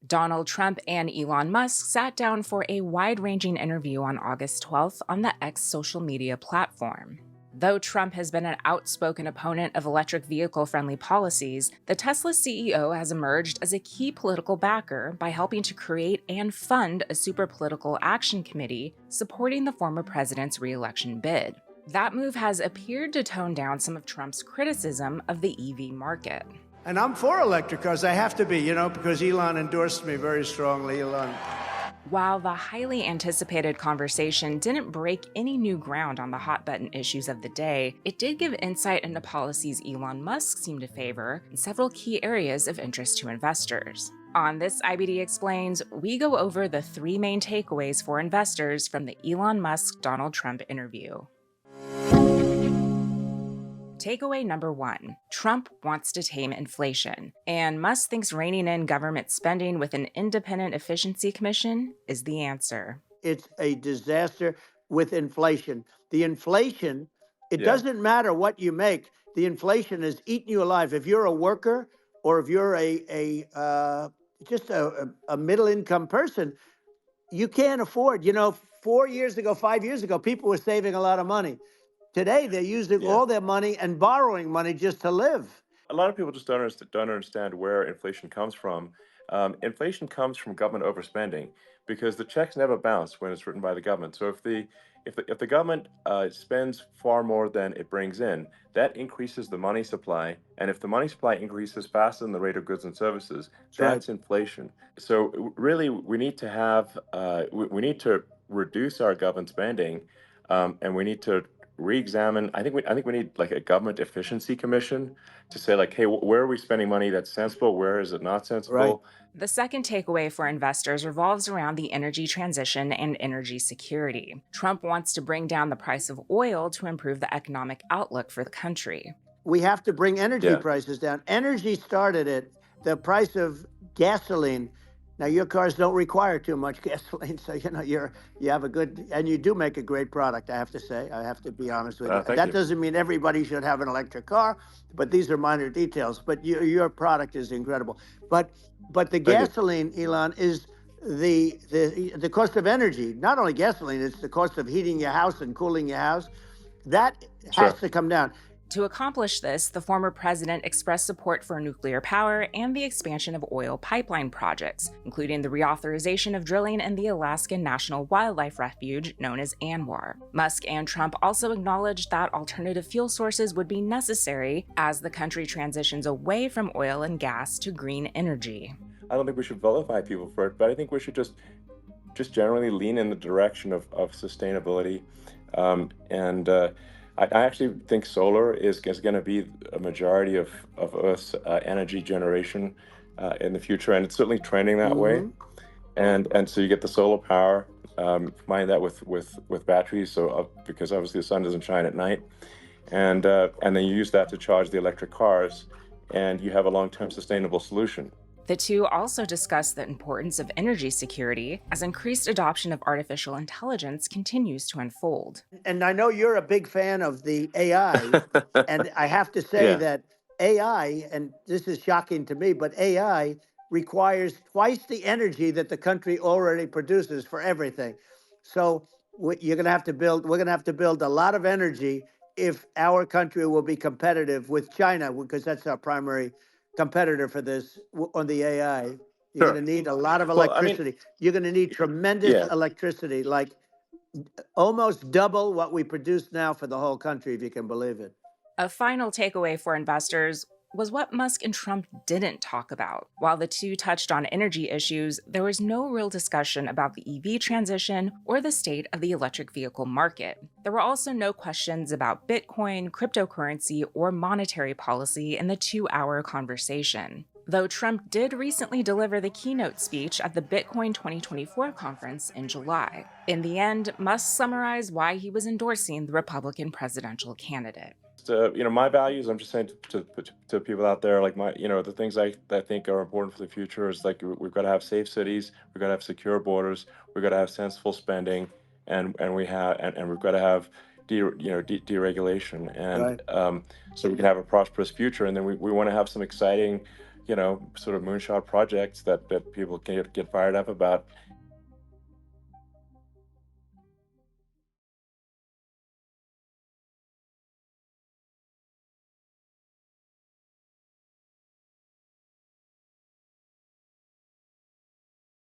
Donald Trump and Elon Musk sat down for a wide-ranging interview on August 12th on the X social media platform. Though Trump has been an outspoken opponent of electric vehicle-friendly policies, the Tesla CEO has emerged as a key political backer by helping to create and fund a super political action committee supporting the former president's re-election bid. That move has appeared to tone down some of Trump's criticism of the EV market. And I'm for electric cars. I have to be, because Elon endorsed me very strongly. Elon. While the highly anticipated conversation didn't break any new ground on the hot-button issues of the day, it did give insight into policies Elon Musk seemed to favor in several key areas of interest to investors. On this IBD Explains, we go over the 3 main takeaways for investors from the Elon Musk-Donald Trump interview. Takeaway number 1, Trump wants to tame inflation, and Musk thinks reining in government spending with an independent efficiency commission is the answer. It's a disaster with inflation. The inflation, it doesn't matter what you make. The inflation has eaten you alive. If you're a worker or if you're just a middle-income person, you can't afford. 4 years ago, 5 years ago, people were saving a lot of money. Today, they're using all their money and borrowing money just to live. A lot of people just don't understand where inflation comes from. Inflation comes from government overspending because the checks never bounce when it's written by the government. So if the government spends far more than it brings in, that increases the money supply. And if the money supply increases faster than the rate of goods and services, that's inflation. So really, we need to have we need to reduce our government spending, and we need to re-examine. I think we need like a government efficiency commission to say like, hey, where are we spending money that's sensible? Where is it not sensible? Right. The second takeaway for investors revolves around the energy transition and energy security. Trump wants to bring down the price of oil to improve the economic outlook for the country. We have to bring energy prices down. Energy started it. The price of gasoline. Now, your cars don't require too much gasoline, so you have a good, and you do make a great product, I have to say. I have to be honest with you. That doesn't mean everybody should have an electric car, but these are minor details. But your product is incredible. But the gasoline, Elon, is the cost of energy. Not only gasoline, it's the cost of heating your house and cooling your house. That has to come down. To accomplish this, the former president expressed support for nuclear power and the expansion of oil pipeline projects, including the reauthorization of drilling in the Alaskan National Wildlife Refuge known as ANWR. Musk and Trump also acknowledged that alternative fuel sources would be necessary as the country transitions away from oil and gas to green energy. I don't think we should vilify people for it, but I think we should just generally lean in the direction of sustainability, I actually think solar is going to be a majority of Earth's energy generation in the future, and it's certainly trending that way. And so you get the solar power, combine that with batteries, so because obviously the sun doesn't shine at night, and then you use that to charge the electric cars, and you have a long-term sustainable solution. The two also discussed the importance of energy security as increased adoption of artificial intelligence continues to unfold. And I know you're a big fan of the AI, and I have to say that AI, and this is shocking to me, but AI requires twice the energy that the country already produces for everything. So we're going to have to build a lot of energy if our country will be competitive with China, because that's our primary competitor for this on the AI. You're going to need a lot of electricity. You're going to need tremendous electricity, like almost double what we produce now for the whole country, if you can believe it. A final takeaway for investors was what Musk and Trump didn't talk about. While the two touched on energy issues, there was no real discussion about the EV transition or the state of the electric vehicle market. There were also no questions about Bitcoin, cryptocurrency, or monetary policy in the 2-hour conversation. Though Trump did recently deliver the keynote speech at the Bitcoin 2024 conference in July. In the end, Musk summarized why he was endorsing the Republican presidential candidate. My values, I'm just saying to people out there, like the things I think are important for the future is like we've got to have safe cities, we've got to have secure borders, we've got to have sensible spending, and we've got to have deregulation, and so we can have a prosperous future. And then we want to have some exciting sort of moonshot projects that people can get fired up about.